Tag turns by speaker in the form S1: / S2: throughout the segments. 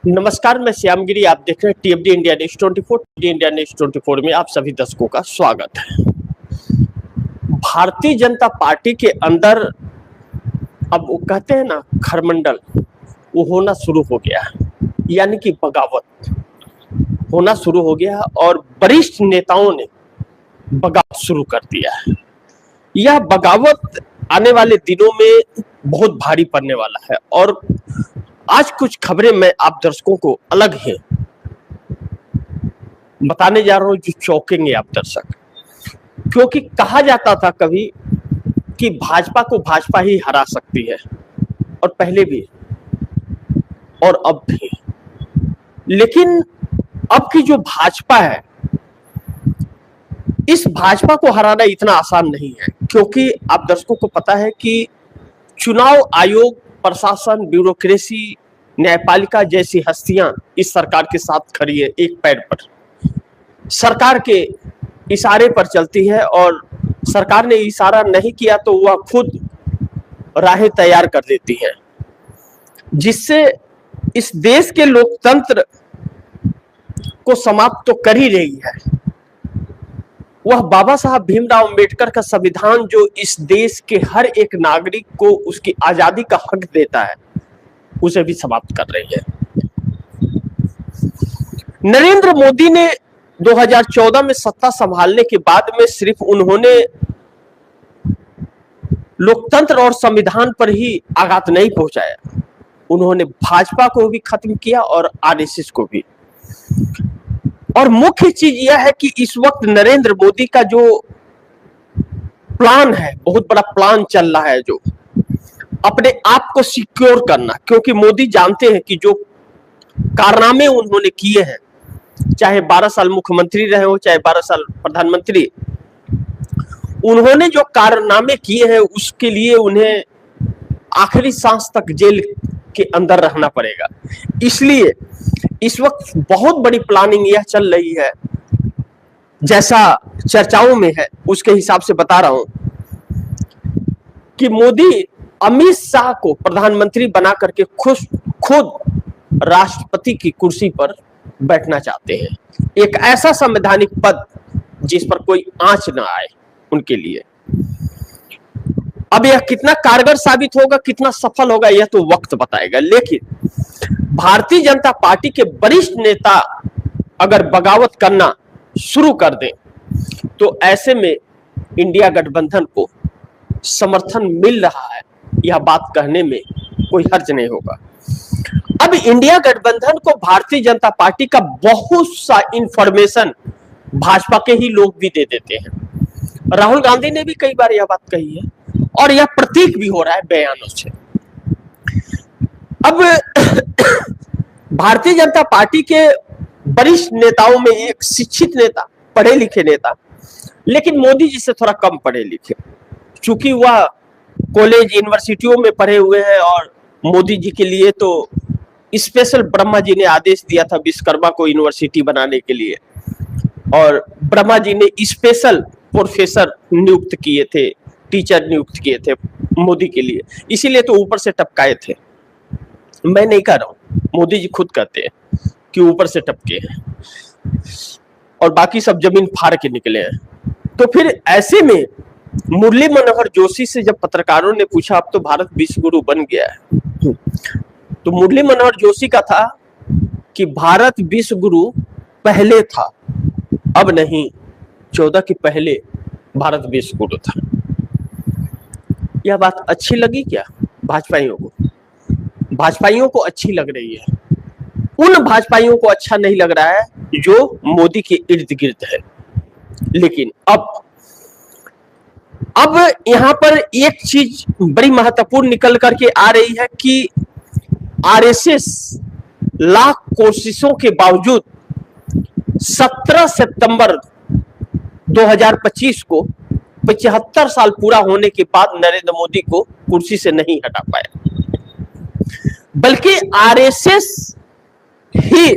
S1: नमस्कार, मैं श्यामगिरी। आप देख रहे हैं टीएफडी इंडिया न्यूज 24। टीएफडी इंडिया न्यूज 24 में आप सभी दर्शकों का स्वागत है। भारतीय जनता पार्टी के अंदर अब वो कहते हैं ना खरमंडल, वो होना शुरू हो गया है, यानी कि बगावत होना शुरू हो गया और वरिष्ठ नेताओं ने बगावत शुरू कर दिया है। यह बगावत आने वाले दिनों में बहुत भारी पड़ने वाला है और आज कुछ खबरें मैं आप दर्शकों को अलग है बताने जा रहा हूं जो चौंकेंगे आप दर्शक। क्योंकि कहा जाता था कभी कि भाजपा को भाजपा ही हरा सकती है, और पहले भी और अब भी। लेकिन अब की जो भाजपा है, इस भाजपा को हराना इतना आसान नहीं है। क्योंकि आप दर्शकों को पता है कि चुनाव आयोग, प्रशासन, ब्यूरोक्रेसी, न्यायपालिका जैसी हस्तियां इस सरकार के साथ खड़ी है, एक पैर पर। सरकार के इशारे पर चलती है और सरकार ने इशारा नहीं किया तो वह खुद राहें तैयार कर देती है, जिससे इस देश के लोकतंत्र को समाप्त तो कर ही रही है। वह बाबा साहब भीमराव अंबेडकर का संविधान जो इस देश के हर एक नागरिक को उसकी आजादी का हक देता है, उसे भी समाप्त कर रही है। नरेंद्र मोदी ने 2014 में सत्ता संभालने के बाद में सिर्फ उन्होंने लोकतंत्र और संविधान पर ही आघात नहीं पहुंचाया, उन्होंने भाजपा को भी खत्म किया और आरएसएस को भी। और मुख्य चीज यह है कि इस वक्त नरेंद्र मोदी का जो प्लान है, बहुत बड़ा प्लान चल रहा है, जो अपने आप को सिक्योर करना। क्योंकि मोदी जानते हैं कि जो कारनामे उन्होंने किए हैं, चाहे 12 साल मुख्यमंत्री रहे हो, चाहे 12 साल प्रधानमंत्री, उन्होंने जो कारनामे किए हैं उसके लिए उन्हें आखिरी सांस तक जेल के अंदर रहना पड़ेगा। इसलिए इस वक्त बहुत बड़ी प्लानिंग यह चल रही है, जैसा चर्चाओं में है उसके हिसाब से बता रहा हूं, कि मोदी अमित शाह को प्रधानमंत्री बना करके खुद राष्ट्रपति की कुर्सी पर बैठना चाहते हैं। एक ऐसा संवैधानिक पद जिस पर कोई आंच ना आए उनके लिए। अब यह कितना कारगर साबित होगा, कितना सफल होगा, यह तो वक्त बताएगा। लेकिन भारतीय जनता पार्टी के वरिष्ठ नेता अगर बगावत करना शुरू कर दें तो ऐसे में इंडिया गठबंधन को समर्थन मिल रहा है, यह बात कहने में कोई हर्ज नहीं होगा। अब इंडिया गठबंधन को भारतीय जनता पार्टी का बहुत सा इंफॉर्मेशन भाजपा के ही लोग भी दे देते हैं। राहुल गांधी ने भी कई बार यह बात कही है और यह प्रतीक भी हो रहा है बयानों से। अब भारतीय जनता पार्टी के वरिष्ठ नेताओं में एक शिक्षित नेता, पढ़े लिखे नेता, लेकिन मोदी जी से थोड़ा कम पढ़े लिखे, चूंकि वह कॉलेज यूनिवर्सिटियों में पढ़े हुए हैं। और मोदी जी के लिए तो स्पेशल ब्रह्मा जी ने आदेश दिया था विश्वकर्मा को यूनिवर्सिटी बनाने के लिए, और ब्रह्मा जी ने स्पेशल प्रोफेसर नियुक्त किए थे, टीचर नियुक्त किए थे मोदी के लिए, इसीलिए तो ऊपर से टपकाए थे। मैं नहीं कह रहा हूं, मोदी जी खुद कहते हैं कि ऊपर से टपके हैं और बाकी सब जमीन फाड़ के निकले हैं। तो फिर ऐसे में मुरली मनोहर जोशी से जब पत्रकारों ने पूछा अब तो भारत विश्व गुरु बन गया है, तो मुरली मनोहर जोशी का था कि भारत विश्व गुरु पहले था, अब नहीं, 14 के पहले भारत विश्व गुरु था। यह बात अच्छी लगी क्या भाजपाइयों को? भाजपाइयों को अच्छी लग रही है, उन भाजपाइयों को अच्छा नहीं लग रहा है जो मोदी के इर्द गिर्द है। लेकिन अब यहां पर एक चीज बड़ी महत्वपूर्ण निकल करके आ रही है कि आरएसएस लाख कोशिशों के बावजूद 17 सितंबर 2025 को 75 साल पूरा होने के बाद नरेंद्र मोदी को कुर्सी से नहीं हटा पाया, बल्कि आरएसएस ही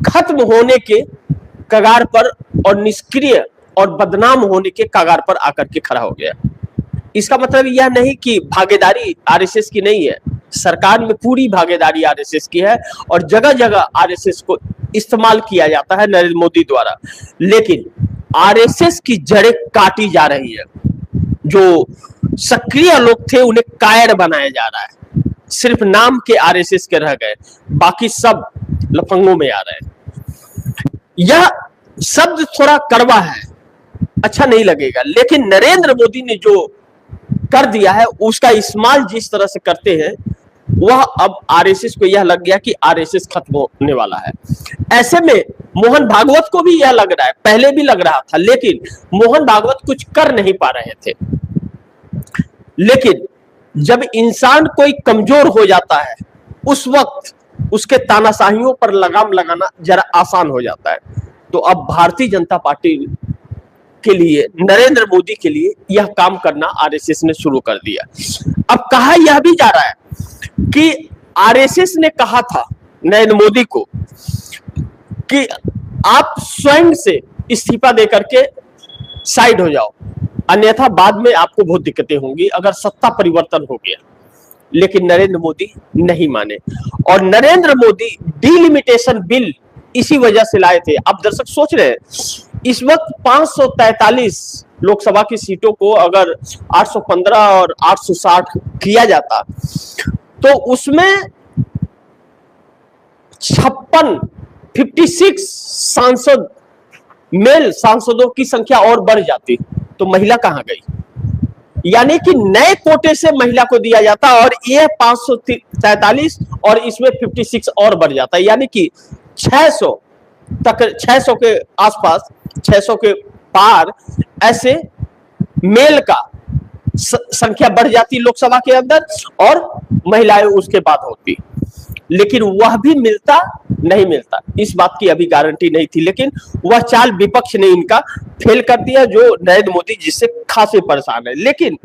S1: खत्म होने के कगार पर और निष्क्रिय और बदनाम होने के कगार पर आकर के खड़ा हो गया। इसका मतलब यह नहीं कि भागीदारी आरएसएस की नहीं है, सरकार में पूरी भागीदारी आरएसएस की है और जगह जगह आरएसएस को इस्तेमाल किया जाता है नरेंद्र मोदी द्वारा। लेकिन आरएसएस की जड़ें काटी जा रही है, जो सक्रिय लोग थे उन्हें कायर बनाया जा रहा है, सिर्फ नाम के आरएसएस के रह गए, बाकी सब लफंगों में आ रहे हैं। यह शब्द थोड़ा कड़वा है, अच्छा नहीं लगेगा, लेकिन नरेंद्र मोदी ने जो कर दिया है उसका इस्तेमाल जिस तरह से करते हैं वह अब आरएसएस को यह लग गया कि आरएसएस खत्म होने वाला है। ऐसे में मोहन भागवत को भी यह लग रहा है, पहले भी लग रहा था, लेकिन मोहन भागवत कुछ कर नहीं पा रहे थे। लेकिन जब इंसान कोई कमजोर हो जाता है उस वक्त उसके तानाशाहियों पर लगाम लगाना जरा आसान हो जाता है। तो अब भारतीय जनता पार्टी के लिए, नरेंद्र मोदी के लिए यह काम करना आरएसएस ने शुरू कर दिया। अब कहा यह भी जा रहा है कि आरएसएस ने कहा था नरेंद्र मोदी को कि आप स्वयं से इस्तीफा देकर के साइड हो जाओ, अन्यथा बाद में आपको बहुत दिक्कतें होंगी अगर सत्ता परिवर्तन हो गया। लेकिन नरेंद्र मोदी नहीं माने और नरेंद्र मोदी डिलिमिटेशन बिल इसी वजह से लाए थे। अब दर्शक सोच रहे हैं इस वक्त 543 लोकसभा की सीटों को अगर 815 और 860 किया जाता तो उसमें 56 सांसद, मेल सांसदों की संख्या और बढ़ जाती, तो महिला कहां गई? यानी कि नए कोटे से महिला को दिया जाता और यह 543 और इसमें 56 और बढ़ जाता, यानी कि 600 तक, 600 के आसपास, 600 के पार ऐसे मेल का संख्या बढ़ जाती लोकसभा के अंदर और महिलाएं उसके बाद होती। लेकिन वह भी मिलता नहीं मिलता, इस बात की अभी गारंटी नहीं थी, लेकिन वह चाल विपक्ष ने इनका फेल कर दिया, जो नरेंद्र मोदी जिससे खासे परेशान है। लेकिन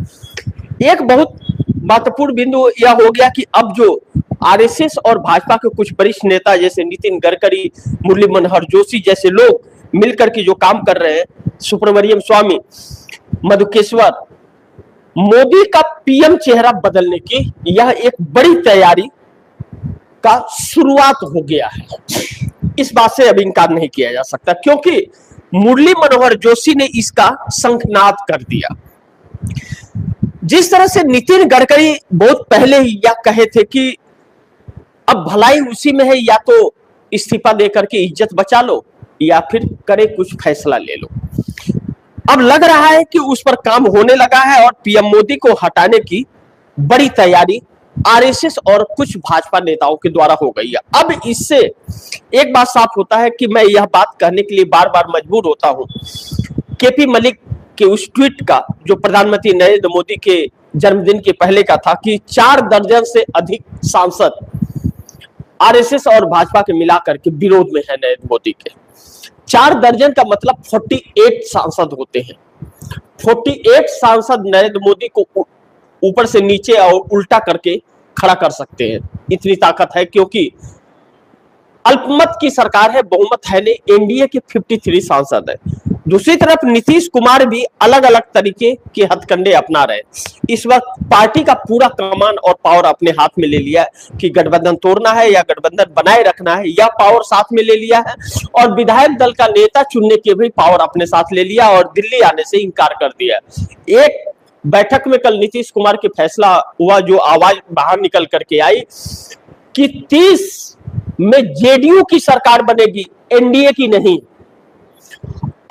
S1: एक बहुत महत्वपूर्ण बिंदु यह हो गया कि अब जो आरएसएस और भाजपा के कुछ वरिष्ठ नेता जैसे नितिन गडकरी, मुरली मनोहर जोशी जैसे लोग मिलकर के जो काम कर रहे हैं, सुब्रमण्यम स्वामी, मधुकेश्वर, मोदी का पीएम चेहरा बदलने की यह एक बड़ी तैयारी का शुरुआत हो गया है। इस बात से अब इनकार नहीं किया जा सकता, क्योंकि मुरली मनोहर जोशी ने इसका शंखनाद कर दिया। जिस तरह से नितिन गडकरी बहुत पहले ही यह कहे थे कि अब भलाई उसी में है, या तो इस्तीफा देकर के इज्जत बचा लो या फिर करे कुछ फैसला ले लो। अब लग रहा है कि उस पर काम होने लगा है और पीएम मोदी को हटाने की बड़ी तैयारी आरएसएस और कुछ भाजपा नेताओं के द्वारा हो गई है। अब इससे एक बात साफ होता है कि मैं यह बात कहने के लिए बार बार मजबूर होता हूं, केपी मलिक के उस ट्वीट का जो प्रधानमंत्री नरेंद्र मोदी के जन्मदिन के पहले का था कि 4 दर्जन से अधिक सांसद आरएसएस और भाजपा के मिलाकर के विरोध में है नरेंद्र मोदी के। 4 दर्जन का मतलब 48 सांसद होते हैं। 48 सांसद नरेंद्र मोदी को ऊपर से नीचे और उल्टा करके खड़ा कर सकते हैं, इतनी ताकत है, क्योंकि अल्पमत की सरकार है, बहुमत है नहीं, एनडीए के 53 सांसद है। दूसरी तरफ नीतीश कुमार भी अलग अलग तरीके के हथकंडे अपना रहे। इस वक्त पार्टी का पूरा कमान और पावर अपने हाथ में ले लिया है कि गठबंधन तोड़ना है या गठबंधन बनाए रखना है, यह पावर साथ में ले लिया है और विधायक दल का नेता चुनने के भी पावर अपने साथ ले लिया और दिल्ली आने से इनकार कर दिया। एक बैठक में कल नीतीश कुमार के फैसला हुआ, जो आवाज बाहर निकल करके आई कि 30 में जेडीयू की सरकार बनेगी, एनडीए की नहीं।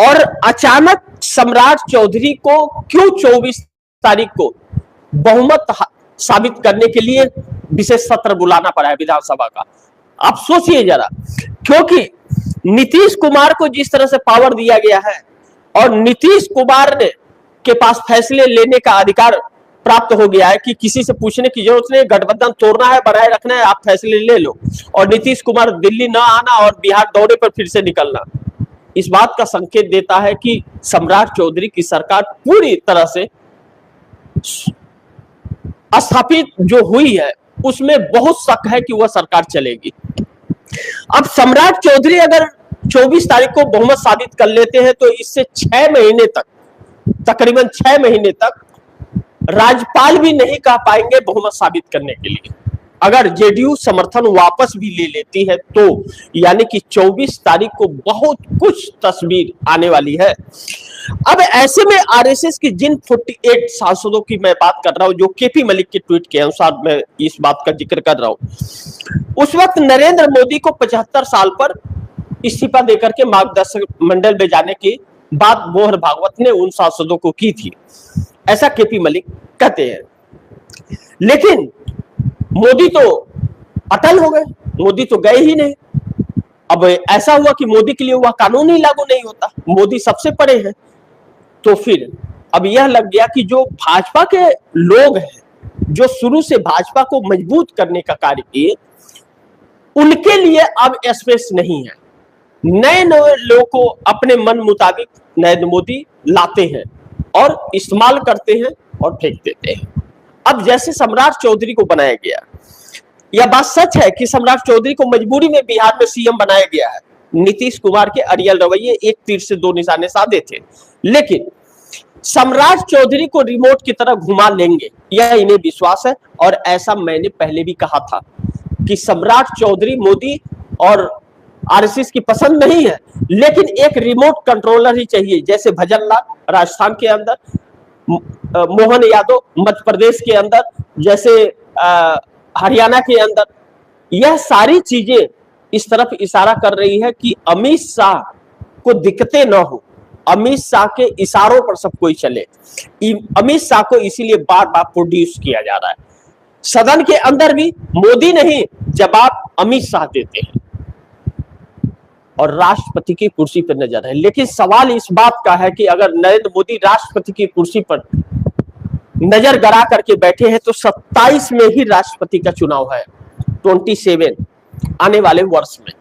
S1: और अचानक सम्राट चौधरी को क्यों 24 तारीख को बहुमत साबित करने के लिए विशेष सत्र बुलाना पड़ा है विधानसभा का? आप सोचिए जरा, क्योंकि नीतीश कुमार को जिस तरह से पावर दिया गया है और नीतीश कुमार ने के पास फैसले लेने का अधिकार प्राप्त हो गया है कि किसी से पूछने की जरूरत नहीं, गठबंधन तोड़ना है, बनाए रखना है, आप फैसले ले लो। और नीतीश कुमार दिल्ली ना आना और बिहार दौरे पर फिर से निकलना, इस बात का संकेत देता है कि सम्राट चौधरी की सरकार पूरी तरह से स्थापित जो हुई है उसमें बहुत शक है कि वह सरकार चलेगी। अब सम्राट चौधरी अगर 24 तारीख को बहुमत साबित कर लेते हैं तो इससे 6 महीने तक, तकरीबन 6 महीने तक राज्यपाल भी नहीं कह पाएंगे बहुमत साबित करने के लिए। अगर जेडीयू समर्थन वापस भी ले लेती है तो यानी कि 24 तारीख को बहुत कुछ तस्वीर आने वाली है। अब ऐसे में आरएसएस की जिन 48 सांसदों की मैं बात कर रहा हूं, जो केपी मलिक के ट्वीट के अनुसार मैं इस बात का जिक्र कर रहा हूं, उस वक्त नरेंद्र मोदी को 75 साल पर इस्तीफा देकर के मार्गदर्शक मंडल में जाने की बात मोहन भागवत ने उन सांसदों को की थी, ऐसा केपी मलिक कहते हैं। लेकिन मोदी तो अटल हो गए, मोदी तो गए ही नहीं। अब ऐसा हुआ कि मोदी के लिए वह कानून ही लागू नहीं होता, मोदी सबसे परे हैं। तो फिर अब यह लग गया कि जो भाजपा के लोग हैं, जो शुरू से भाजपा को मजबूत करने का कार्य किए, उनके लिए अब स्पेस नहीं है। नए नए लोगों को अपने मन मुताबिक नरेंद्र मोदी लाते हैं और इस्तेमाल करते हैं और फेंक देते हैं। अब जैसे सम्राट चौधरी को बनाया गया, यह बात सच है कि सम्राट चौधरी को मजबूरी में बिहार में सीएम बनाया गया है। नीतीश कुमार के अड़ियल रवैये एक तीर से दो निशाने साधे थे, लेकिन सम्राट चौधरी को रिमोट की तरह घुमा लेंगे, यह इन्हें विश्वास है। और ऐसा मैंने पहले भी कहा था कि सम्राट चौधरी मोदी और आरएसएस की पसंद नहीं है, लेकिन एक रिमोट कंट्रोलर ही चाहिए। जैसे भजन लाल राजस्थान के अंदर, मोहन यादव मध्य प्रदेश के अंदर, जैसे हरियाणा के अंदर, यह सारी चीजें इस तरफ इशारा कर रही है कि अमित शाह को दिक्कतें न हो, अमित शाह के इशारों पर सब कोई चले। अमित शाह को इसीलिए बार बार प्रोड्यूस किया जा रहा है। सदन के अंदर भी मोदी नहीं, जवाब अमित शाह देते हैं और राष्ट्रपति की कुर्सी पर नजर है। लेकिन सवाल इस बात का है कि अगर नरेंद्र मोदी राष्ट्रपति की कुर्सी पर नजर गड़ा करके बैठे हैं तो 27 में ही राष्ट्रपति का चुनाव है, 27 आने वाले वर्ष में।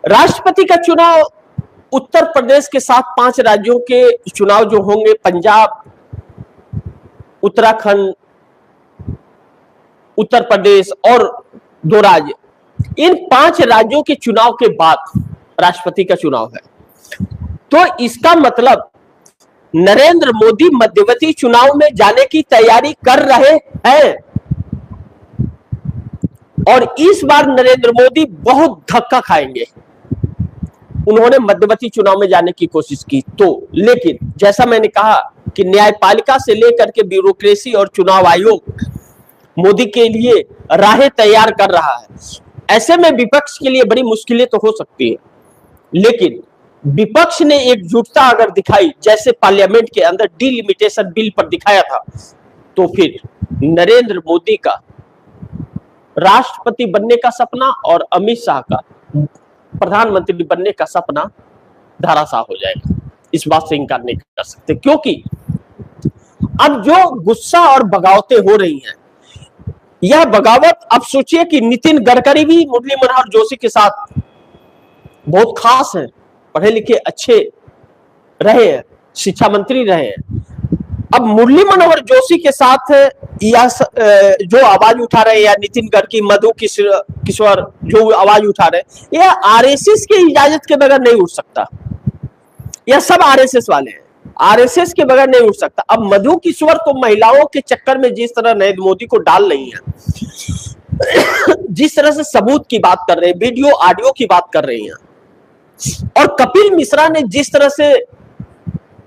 S1: राष्ट्रपति का चुनाव उत्तर प्रदेश के साथ 5 राज्यों के चुनाव जो होंगे, पंजाब, उत्तराखंड, उत्तर प्रदेश और 2 राज्य, इन 5 राज्यों के चुनाव के बाद राष्ट्रपति का चुनाव है। तो इसका मतलब नरेंद्र मोदी मध्यवर्ती चुनाव में जाने की तैयारी कर रहे हैं और इस बार नरेंद्र मोदी बहुत धक्का खाएंगे। उन्होंने मध्यवर्ती चुनाव में जाने की कोशिश की तो, लेकिन जैसा मैंने कहा कि न्यायपालिका से लेकर के ब्यूरोक्रेसी और चुनाव आयोग मोदी के लिए राहें तैयार कर रहा है। ऐसे में विपक्ष के लिए बड़ी मुश्किलें तो हो सकती है, लेकिन विपक्ष ने एकजुटता अगर दिखाई, जैसे पार्लियामेंट के अंदर डिलिमिटेशन बिल पर दिखाया था, तो फिर नरेंद्र मोदी का राष्ट्रपति बनने का सपना और अमित शाह का प्रधानमंत्री बनने का सपना धराशायी हो जाएगा। इस बात से इनकार नहीं कर सकते, क्योंकि अब जो गुस्सा और बगावतें हो रही हैं, यह बगावत, अब सोचिए कि नितिन गडकरी भी मुरली मनोहर जोशी के साथ बहुत खास हैं, पढ़े लिखे अच्छे रहे हैं, शिक्षा मंत्री रहे हैं। अब मुरली मनोहर जोशी के साथ या जो आवाज उठा रहे हैं, या नितिन गडकरी, मधु किशोर जो आवाज उठा रहे हैं, यह आरएसएस की इजाजत के बगैर नहीं उठ सकता। यह सब आरएसएस वाले हैं, आरएसएस के बगैर नहीं उठ सकता। अब मधु किशोर को महिलाओं के चक्कर में जिस तरह नरेंद्र मोदी को डाल रही है, जिस तरह से सबूत की बात कर रहे हैं, वीडियो ऑडियो की बात कर रही हैं, और कपिल मिश्रा ने जिस तरह से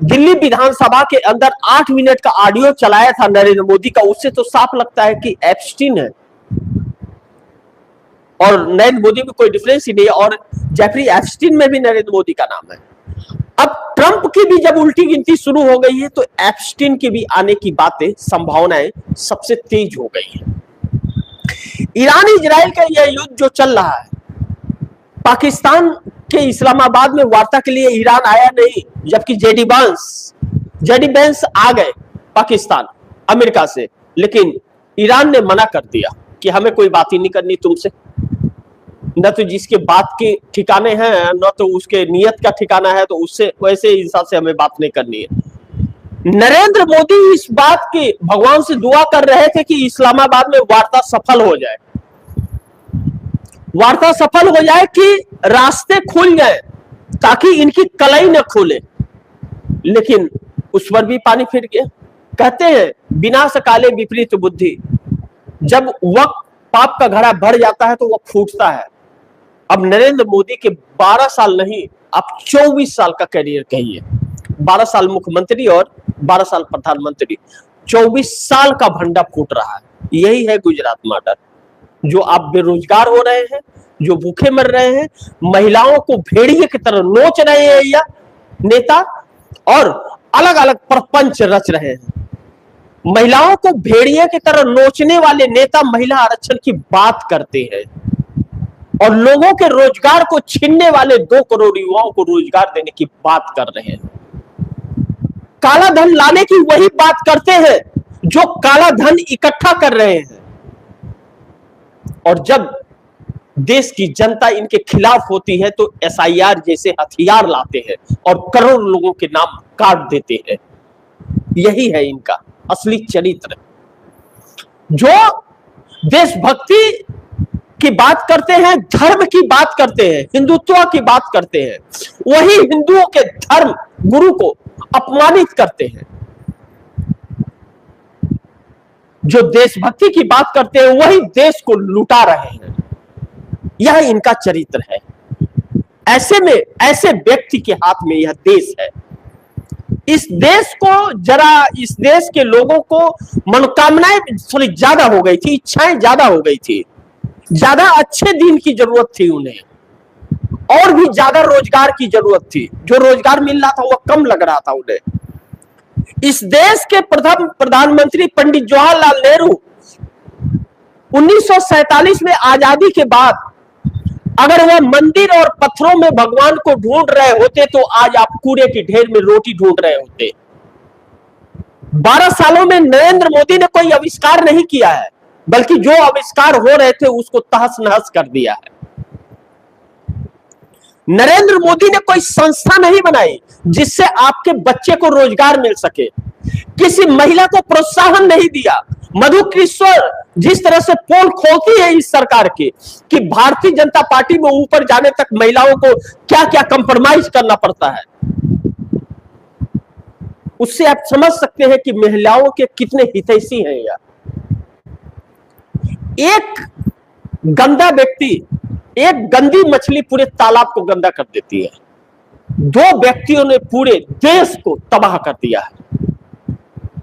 S1: दिल्ली विधानसभा के अंदर 8 मिनट का ऑडियो चलाया था नरेंद्र मोदी का, उससे तो साफ लगता है कि एप्स्टीन है और नरेंद्र मोदी में कोई डिफरेंस ही नहीं है। और जेफरी एप्स्टीन में भी नरेंद्र मोदी का नाम है। अब ट्रंप की भी जब उल्टी गिनती शुरू हो गई है, तो एप्स्टीन के भी आने की बातें, संभावनाएं सबसे तेज हो गई है। ईरान इजराइल का यह युद्ध जो चल रहा है, पाकिस्तान के इस्लामाबाद में वार्ता के लिए ईरान आया नहीं, जबकि जेडी वेंस आ गए पाकिस्तान अमेरिका से, लेकिन ईरान ने मना कर दिया कि हमें कोई बात ही नहीं करनी तुमसे। न तो जिसके बात के ठिकाने हैं, न तो उसके नियत का ठिकाना है, तो उससे वैसे इंसान से हमें बात नहीं करनी है। नरेंद्र मोदी इस बात की भगवान से दुआ कर रहे थे कि इस्लामाबाद में वार्ता सफल हो जाए, वार्ता सफल हो जाए कि रास्ते खुल जाए ताकि इनकी कलाई न खोले, लेकिन उस पर भी पानी फिर गया। कहते हैं विनाश काले विपरीत बुद्धि, जब वक्त पाप का घड़ा भर जाता है तो वह फूटता है। अब नरेंद्र मोदी के 12 साल नहीं, आप 24 साल का करियर कहिए, 12 साल मुख्यमंत्री और 12 साल प्रधानमंत्री, 24 साल का भंडा फूट रहा है। यही है गुजरात मर्डर। जो आप बेरोजगार हो रहे हैं, जो भूखे मर रहे हैं, महिलाओं को भेड़िए की तरह नोच रहे हैं या नेता, और अलग अलग प्रपंच रच रहे हैं। महिलाओं को भेड़िए की तरह नोचने वाले नेता महिला आरक्षण की बात करते हैं और लोगों के रोजगार को छीनने वाले 2 करोड़ युवाओं को रोजगार देने की बात कर रहे हैं। काला धन लाने की वही बात करते हैं जो काला धन इकट्ठा कर रहे हैं, और जब देश की जनता इनके खिलाफ होती है तो SIR जैसे हथियार लाते हैं और करोड़ लोगों के नाम काट देते हैं। यही है इनका असली चरित्र। जो देशभक्ति की बात करते हैं, धर्म की बात करते हैं, हिंदुत्व की बात करते हैं, वही हिंदुओं के धर्म गुरु को अपमानित करते हैं। जो देशभक्ति की बात करते हैं वही देश को लुटा रहे हैं। यह इनका चरित्र है। ऐसे में ऐसे व्यक्ति के हाथ में यह देश है। इस देश को जरा, इस देश के लोगों को मनोकामनाएं थोड़ी ज्यादा हो गई थी, इच्छाएं ज्यादा हो गई थी, ज्यादा अच्छे दिन की जरूरत थी उन्हें, और भी ज्यादा रोजगार की जरूरत थी। जो रोजगार मिल रहा था वह कम लग रहा था उन्हें। इस देश के प्रथम प्रधानमंत्री पंडित जवाहरलाल नेहरू 1947 में आजादी के बाद अगर वह मंदिर और पत्थरों में भगवान को ढूंढ रहे होते तो आज आप कूड़े की ढेर में रोटी ढूंढ रहे होते। 12 सालों में नरेंद्र मोदी ने कोई आविष्कार नहीं किया है, बल्कि जो आविष्कार हो रहे थे उसको तहस नहस कर दिया है। नरेंद्र मोदी ने कोई संस्था नहीं बनाई जिससे आपके बच्चे को रोजगार मिल सके, किसी महिला को प्रोत्साहन नहीं दिया। मधु किशोर जिस तरह से पोल खोलती है इस सरकार की कि भारतीय जनता पार्टी में ऊपर जाने तक महिलाओं को क्या क्या कंप्रोमाइज करना पड़ता है, उससे आप समझ सकते हैं कि महिलाओं के कितने हितैषी हैं। यार, एक गंदा व्यक्ति, एक गंदी मछली पूरे तालाब को गंदा कर देती है। 2 व्यक्तियों ने पूरे देश को तबाह कर दिया है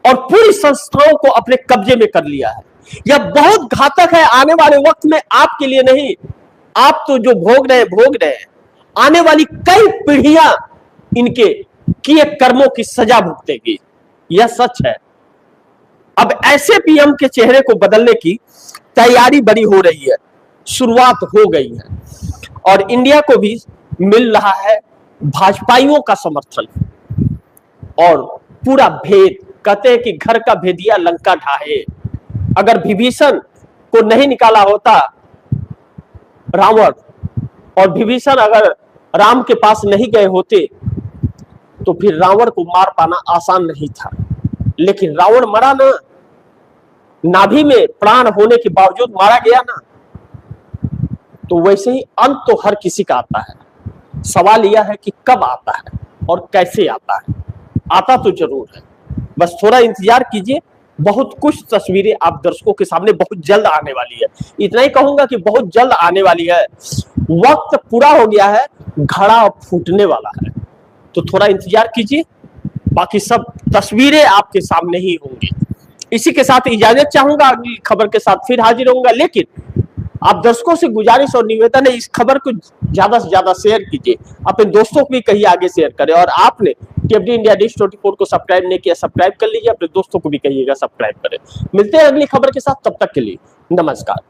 S1: और पूरी संस्थाओं को अपने कब्जे में कर लिया है। यह बहुत घातक है। आने वाले वक्त में आपके लिए नहीं, आप तो जो भोग रहे हैं, आने वाली कई पीढ़ियां इनके किए कर्मों की सजा भुगतेगी। यह सच है। अब ऐसे PM के चेहरे को बदलने की तैयारी बड़ी हो रही है, शुरुआत हो गई है, और इंडिया को भी मिल रहा है भाजपाइयों का समर्थन और पूरा भेद। कहते हैं कि घर का भेदिया लंका ढाहे। अगर विभीषण को नहीं निकाला होता रावण, और विभीषण अगर राम के पास नहीं गए होते तो फिर रावण को मार पाना आसान नहीं था। लेकिन रावण मरा ना, नाभि में प्राण होने के बावजूद मारा गया ना। तो वैसे ही अंत तो हर किसी का आता है। सवाल यह है कि कब आता है और कैसे आता है। आता तो जरूर है, बस थोड़ा इंतजार कीजिए। बहुत कुछ तस्वीरें आप दर्शकों के सामने बहुत जल्द आने वाली है। इतना ही कहूंगा कि बहुत जल्द आने वाली है। वक्त पूरा हो गया है, घड़ा फूटने वाला है, तो थोड़ा इंतजार कीजिए। बाकी सब तस्वीरें आपके सामने ही होंगी। इसी के साथ इजाजत चाहूंगा, अगली खबर के साथ फिर हाजिर होऊंगा। लेकिन आप दर्शकों से गुजारिश और निवेदन है, इस खबर को ज्यादा से ज्यादा शेयर कीजिए, अपने दोस्तों को भी कहिए आगे शेयर करें। और आपने TFD इंडिया डिश 24 को सब्सक्राइब नहीं किया, सब्सक्राइब कर लीजिए, अपने दोस्तों को भी कहिएगा सब्सक्राइब करें। मिलते हैं अगली खबर के साथ, तब तक के लिए नमस्कार।